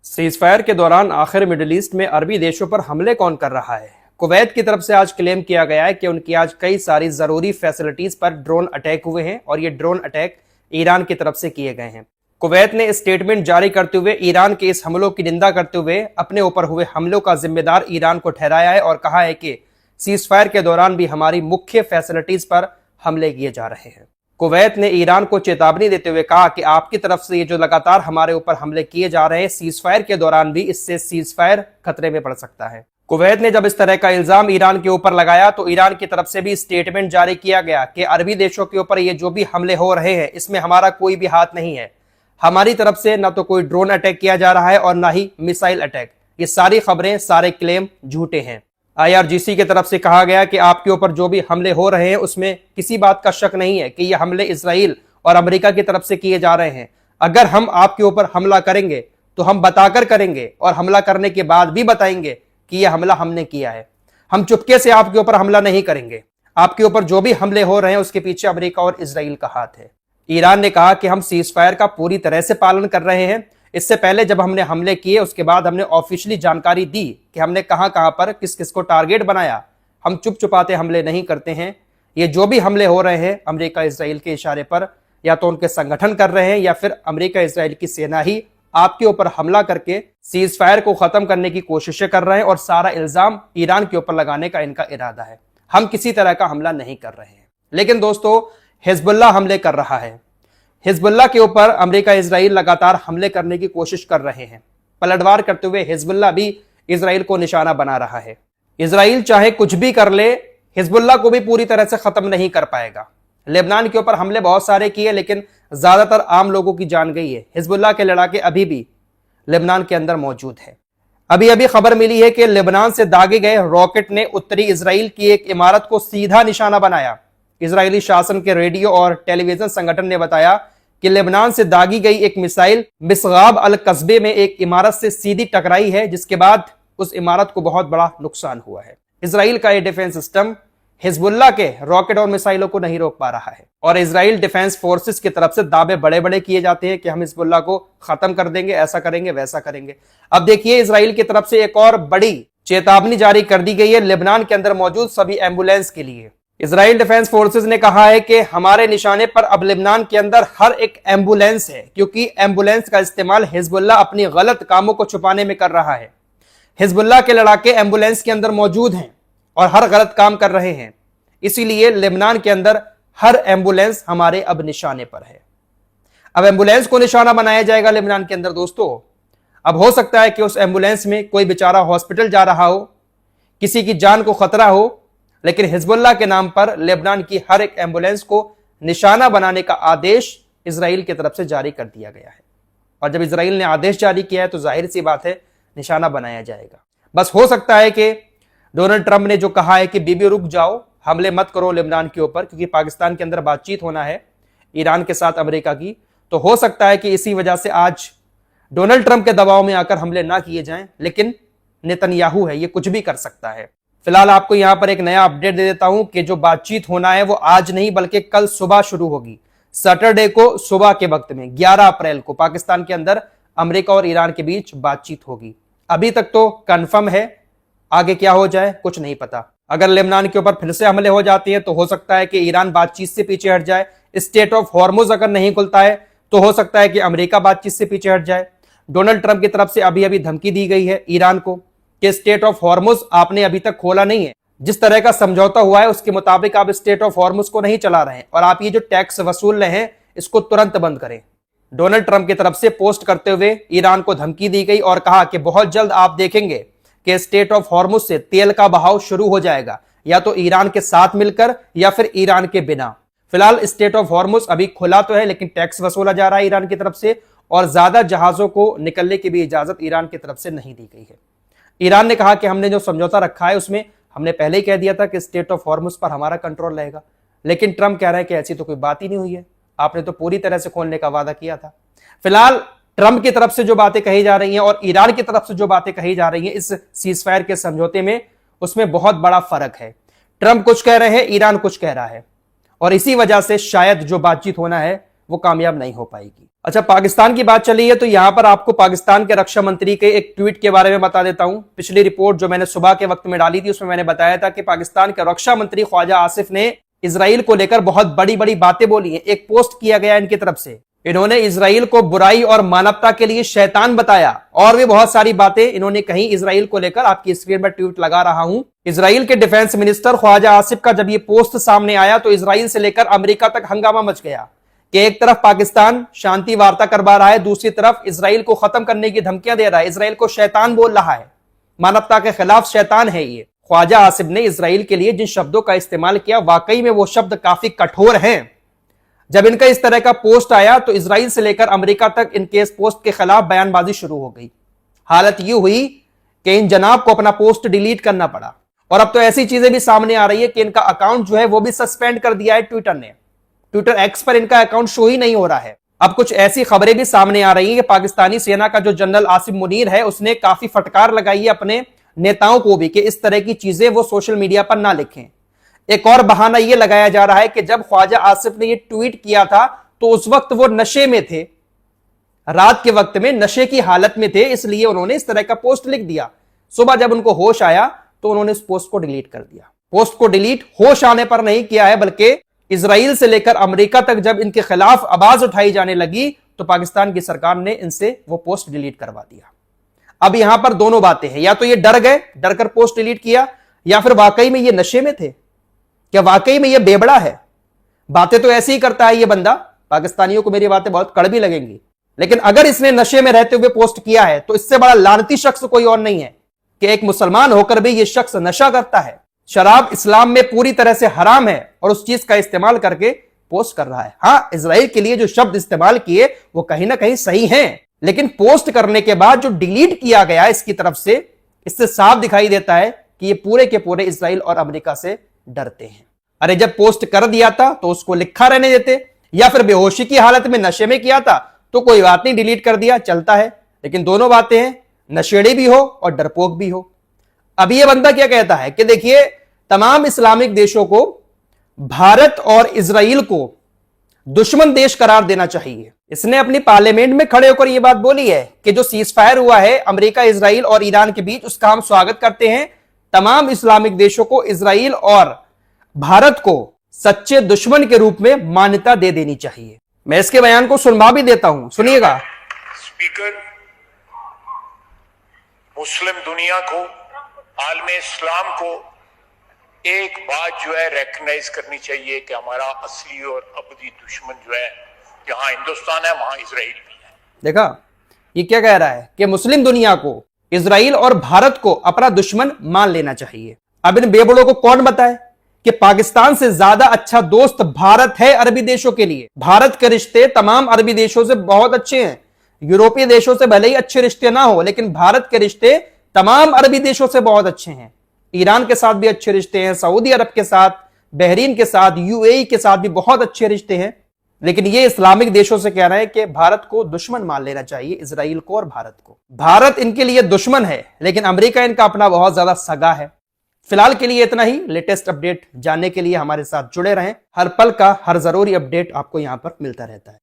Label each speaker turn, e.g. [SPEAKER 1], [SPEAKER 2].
[SPEAKER 1] Ceasefire के दौरान आखिर मिडिल ईस्ट में अरबी देशों पर हमले कौन कर रहा है। कुवैत की तरफ से आज क्लेम किया गया है कि उनकी आज कई सारी जरूरी फैसिलिटीज पर ड्रोन अटैक हुए हैं और ये ड्रोन अटैक ईरान की तरफ से किए गए हैं। कुवैत ने स्टेटमेंट जारी करते हुए ईरान के इस हमलों की निंदा करते हुए अपने ऊपर हुए हमलों का जिम्मेदार ईरान को ठहराया है और कहा है कि सीजफायर के दौरान भी हमारी मुख्य फैसिलिटीज पर हमले किए जा रहे हैं। कुवैत ने ईरान को चेतावनी देते हुए कहा कि आपकी तरफ से ये जो लगातार हमारे ऊपर हमले किए जा रहे हैं सीजफायर के दौरान भी इससे सीजफायर खतरे में पड़ सकता है। कुवैत ने जब इस तरह का इल्जाम ईरान के ऊपर लगाया तो ईरान की तरफ से भी स्टेटमेंट जारी किया गया कि अरबी देशों के ऊपर ये जो भी हमले हो रहे हैं इसमें हमारा कोई भी हाथ नहीं है। हमारी तरफ से न तो कोई ड्रोन अटैक किया जा रहा है और ना ही मिसाइल अटैक। ये सारी खबरें, सारे क्लेम झूठे हैं। IRGC की तरफ से कहा गया कि आपके ऊपर जो भी हमले हो रहे हैं उसमें किसी बात का शक नहीं है कि ये हमले इजराइल और अमेरिका की तरफ से किए जा रहे हैं। अगर हम आपके ऊपर हमला करेंगे तो हम बताकर करेंगे और हमला करने के बाद भी बताएंगे कि यह हमला हमने किया है। हम चुपके से आपके ऊपर हमला नहीं करेंगे। आपके ऊपर जो भी हमले हो रहे हैं उसके पीछे अमेरिका और इजराइल का हाथ है। ईरान ने कहा कि हम सीजफायर का पूरी तरह से पालन कर रहे हैं। इससे पहले जब हमने हमले किए उसके बाद हमने ऑफिशियली जानकारी दी कि हमने कहां कहां पर किस किस को टारगेट बनाया। हम चुप चुपाते हमले नहीं करते हैं। ये जो भी हमले हो रहे हैं अमेरिका इजराइल के इशारे पर या तो उनके संगठन कर रहे हैं या फिर अमेरिका इजराइल की सेना ही आपके ऊपर हमला करके सीजफायर को खत्म करने की कोशिशें कर रहे हैं और सारा इल्जाम ईरान के ऊपर लगाने का इनका इरादा है। हम किसी तरह का हमला नहीं कर रहे हैं। लेकिन दोस्तों, हिजबुल्लाह हमले कर रहा है। हिजबुल्लाह के ऊपर अमेरिका इजराइल लगातार हमले करने की कोशिश कर रहे हैं। पलटवार करते हुए हिजबुल्लाह भी इजराइल को निशाना बना रहा है। इजराइल चाहे कुछ भी कर ले, हिजबुल्लाह को भी पूरी तरह से खत्म नहीं कर पाएगा। लेबनान के ऊपर हमले बहुत सारे किए लेकिन ज्यादातर आम लोगों की जान गई है। हिजबुल्लाह के लड़ाके अभी भी लेबनान के अंदर मौजूद है। अभी अभी खबर मिली है कि लेबनान से दागे गए रॉकेट ने उत्तरी इजराइल की एक इमारत को सीधा निशाना बनाया। इजरायली शासन के रेडियो और टेलीविजन संगठन ने बताया कि लेबनान से दागी गई एक मिसाइल मिसगाब अल कस्बे में एक इमारत से सीधी टकराई है, जिसके बाद उस इमारत को बहुत बड़ा नुकसान हुआ है। इजराइल का ये डिफेंस सिस्टम हिजबुल्लाह के रॉकेट और मिसाइलों को नहीं रोक पा रहा है और इजराइल डिफेंस फोर्सेस की तरफ से दावे बड़े बड़े किए जाते हैं कि हम हिजबुल्लाह को खत्म कर देंगे, ऐसा करेंगे, वैसा करेंगे। अब देखिए, इजराइल की तरफ से एक और बड़ी चेतावनी जारी कर दी गई है लेबनान के अंदर मौजूद सभी एम्बुलेंस के लिए। इजराइल डिफेंस फोर्सेस ने कहा है कि हमारे निशाने पर अब लेबनान के अंदर हर एक एम्बुलेंस है, क्योंकि एम्बुलेंस का इस्तेमाल हिजबुल्लाह अपनी गलत कामों को छुपाने में कर रहा है। हिजबुल्लाह के लड़ाके एम्बुलेंस के अंदर मौजूद हैं और हर गलत काम कर रहे हैं। इसीलिए लेबनान के अंदर हर एम्बुलेंस हमारे अब निशाने पर है। अब एम्बुलेंस को निशाना बनाया जाएगा लेबनान के अंदर। दोस्तों, अब हो सकता है कि उस एम्बुलेंस में कोई बेचारा हॉस्पिटल जा रहा हो, किसी की जान को खतरा हो, लेकिन हिजबुल्लाह के नाम पर लेबनान की हर एक एम्बुलेंस को निशाना बनाने का आदेश इजराइल की तरफ से जारी कर दिया गया है। और जब इजराइल ने आदेश जारी किया है तो जाहिर सी बात है निशाना बनाया जाएगा। बस हो सकता है कि डोनाल्ड ट्रंप ने जो कहा है कि बीबी रुक जाओ, हमले मत करो लेबनान के ऊपर, क्योंकि पाकिस्तान के अंदर बातचीत होना है ईरान के साथ अमेरिका की, तो हो सकता है कि इसी वजह से आज डोनाल्ड ट्रंप के दबाव में आकर हमले ना किए जाएं। लेकिन नेतन्याहू है, ये कुछ भी कर सकता है। फिलहाल आपको यहां पर एक नया अपडेट दे देता हूं कि जो बातचीत होना है वो आज नहीं बल्कि कल सुबह शुरू होगी। सैटरडे को सुबह के वक्त में 11 अप्रैल को पाकिस्तान के अंदर अमेरिका और ईरान के बीच बातचीत होगी। अभी तक तो कंफर्म है, आगे क्या हो जाए कुछ नहीं पता। अगर लेबनान के ऊपर फिर से हमले हो जाते हैं तो हो सकता है कि ईरान बातचीत से पीछे हट जाए। स्टेट ऑफ हॉर्मुज अगर नहीं खुलता है तो हो सकता है कि अमेरिका बातचीत से पीछे हट जाए। डोनाल्ड ट्रंप की तरफ से अभी अभी धमकी दी गई है ईरान को कि स्टेट ऑफ हॉर्मुज आपने अभी तक खोला नहीं है। जिस तरह का समझौता हुआ है उसके मुताबिक आप स्टेट ऑफ हॉर्मुज को नहीं चला रहे हैं और आप ये जो टैक्स वसूल रहे हैं इसको तुरंत बंद करें। डोनाल्ड ट्रंप की तरफ से पोस्ट करते हुए ईरान को धमकी दी गई और कहा कि बहुत जल्द आप देखेंगे कि स्टेट ऑफ हॉर्मुज से तेल का बहाव शुरू हो जाएगा, या तो ईरान के साथ मिलकर या फिर ईरान के बिना। फिलहाल स्टेट ऑफ हॉर्मुज अभी खुला तो है लेकिन टैक्स वसूला जा रहा है ईरान की तरफ से और ज्यादा जहाजों को निकलने की भी इजाजत ईरान की तरफ से नहीं दी गई है। ईरान ने कहा कि हमने जो समझौता रखा है उसमें हमने पहले ही कह दिया था कि स्टेट ऑफ हॉर्मुज पर हमारा कंट्रोल रहेगा, लेकिन ट्रंप कह रहे हैं कि ऐसी तो कोई बात ही नहीं हुई है, आपने तो पूरी तरह से खोलने का वादा किया था। फिलहाल ट्रंप की तरफ से जो बातें कही जा रही हैं और ईरान की तरफ से जो बातें कही जा रही हैं इस सीजफायर के समझौते में, उसमें बहुत बड़ा फर्क है। ट्रंप कुछ कह रहे हैं, ईरान कुछ कह रहा है और इसी वजह से शायद जो बातचीत होना है वो कामयाब नहीं हो पाएगी। अच्छा, पाकिस्तान की बात चली है तो यहां पर आपको पाकिस्तान के रक्षा मंत्री के एक ट्वीट के बारे में बता देता हूं। पिछली रिपोर्ट जो मैंने सुबह के वक्त में डाली थी उसमें मैंने बताया था कि पाकिस्तान के रक्षा मंत्री ख्वाजा आसिफ ने इजराइल को लेकर बहुत बड़ी बड़ी बातें बोली हैं। एक पोस्ट किया गया इनकी तरफ से, इन्होंने इजराइल को बुराई और मानवता के लिए शैतान बताया और भी बहुत सारी बातें इन्होंने कही इजराइल को लेकर। आपकी स्क्रीन पर ट्वीट लगा रहा हूं। इजराइल के डिफेंस मिनिस्टर ख्वाजा आसिफ का जब ये पोस्ट सामने आया तो इजराइल से लेकर अमेरिका तक हंगामा मच गया कि एक तरफ पाकिस्तान शांति वार्ता करवा रहा है, दूसरी तरफ इजराइल को खत्म करने की धमकियां दे रहा है, इजराइल को शैतान बोल रहा है, मानवता के खिलाफ शैतान है ये। ख्वाजा आसिफ ने इजराइल के लिए जिन शब्दों का इस्तेमाल किया वाकई में वो शब्द काफी कठोर हैं। जब इनका इस तरह का पोस्ट आया तो इजराइल से लेकर अमेरिका तक इनके इस पोस्ट के खिलाफ बयानबाजी शुरू हो गई। हालत ये हुई कि इन जनाब को अपना पोस्ट डिलीट करना पड़ा और अब तो ऐसी चीजें भी सामने आ रही है कि इनका अकाउंट जो है वो भी सस्पेंड कर दिया है ट्विटर ने। ट्विटर एक्स पर इनका अकाउंट शो ही नहीं हो रहा है। अब कुछ ऐसी खबरें भी सामने आ रही है कि पाकिस्तानी सेना का जो जनरल आसिम मुनीर है उसने काफी फटकार लगाई है अपने नेताओं को भी कि इस तरह की चीजें वो सोशल मीडिया पर ना लिखें। एक और बहाना यह लगाया जा रहा है कि जब ख्वाजा आसिफ ने यह ट्वीट किया था तो उस वक्त वो नशे में थे, रात के वक्त में नशे की हालत में थे, इसलिए उन्होंने इस तरह का पोस्ट लिख दिया। सुबह जब उनको होश आया तो उन्होंने इस पोस्ट को डिलीट कर दिया। पोस्ट को डिलीट होश आने पर नहीं किया है, बल्कि इजराइल से लेकर अमेरिका तक जब इनके खिलाफ आवाज उठाई जाने लगी तो पाकिस्तान की सरकार ने इनसे वो पोस्ट डिलीट करवा दिया। अब यहां पर दोनों बातें हैं, या तो ये डर गए, डर कर पोस्ट डिलीट किया, या फिर वाकई में ये नशे में थे, क्या वाकई में ये बेबड़ा है। बातें तो ऐसे ही करता है ये बंदा। पाकिस्तानियों को मेरी बातें बहुत कड़वी लगेंगी, लेकिन अगर इसने नशे में रहते हुए पोस्ट किया है तो इससे बड़ा लानती शख्स कोई और नहीं है कि एक मुसलमान होकर भी ये शख्स नशा करता है। शराब इस्लाम में पूरी तरह से हराम है और उस चीज का इस्तेमाल करके पोस्ट कर रहा है। हाँ, इजराइल के लिए जो शब्द इस्तेमाल किए वो कहीं ना कहीं सही हैं, लेकिन पोस्ट करने के बाद जो डिलीट किया गया इसकी तरफ से, इससे साफ दिखाई देता है कि ये पूरे के पूरे इजराइल और अमेरिका से डरते हैं। अरे जब पोस्ट कर दिया था तो उसको लिखा रहने देते, या फिर बेहोशी की हालत में नशे में किया था तो कोई बात नहीं, डिलीट कर दिया, चलता है। लेकिन दोनों बातें हैं, नशेड़ी भी हो और डरपोक भी हो। अब ये बंदा क्या कहता है कि देखिए, तमाम इस्लामिक देशों को भारत और इजराइल को दुश्मन देश करार देना चाहिए। इसने अपनी पार्लियामेंट में खड़े होकर यह बात बोली है कि जो सीज फायर हुआ है अमेरिका, इजराइल और ईरान के बीच, उसका हम स्वागत करते हैं। तमाम इस्लामिक देशों को इजराइल और भारत को सच्चे दुश्मन के रूप में मान्यता दे देनी चाहिए। मैं इसके बयान को सुनवा भी देता हूं, सुनिएगा।
[SPEAKER 2] स्पीकर, मुस्लिम दुनिया को, आलम इस्लाम को एक बात जो है रिकॉग्नाइज करनी चाहिए कि हमारा असली और अबदी दुश्मन जो है, जहां हिंदुस्तान है वहां इजराइल भी है।
[SPEAKER 1] देखा ये क्या कह रहा है कि मुस्लिम दुनिया को इजराइल और भारत को अपना दुश्मन मान लेना चाहिए। अब इन बेबड़ों को कौन बताए कि पाकिस्तान से ज्यादा अच्छा दोस्त भारत है अरबी देशों के लिए। भारत के रिश्ते तमाम अरबी देशों से बहुत अच्छे हैं। यूरोपीय देशों से भले ही अच्छे रिश्ते ना हो, लेकिन भारत के रिश्ते तमाम अरबी देशों से बहुत अच्छे हैं। ईरान के साथ भी अच्छे रिश्ते हैं, सऊदी अरब के साथ, बहरीन के साथ, यूएई के साथ भी बहुत अच्छे रिश्ते हैं। लेकिन ये इस्लामिक देशों से कह रहे हैं कि भारत को दुश्मन मान लेना चाहिए, इजराइल को और भारत को। भारत इनके लिए दुश्मन है, लेकिन अमेरिका इनका अपना बहुत ज्यादा सगा है। फिलहाल के लिए इतना ही। लेटेस्ट अपडेट जानने के लिए हमारे साथ जुड़े रहें। हर पल का हर जरूरी अपडेट आपको यहां पर मिलता रहता है।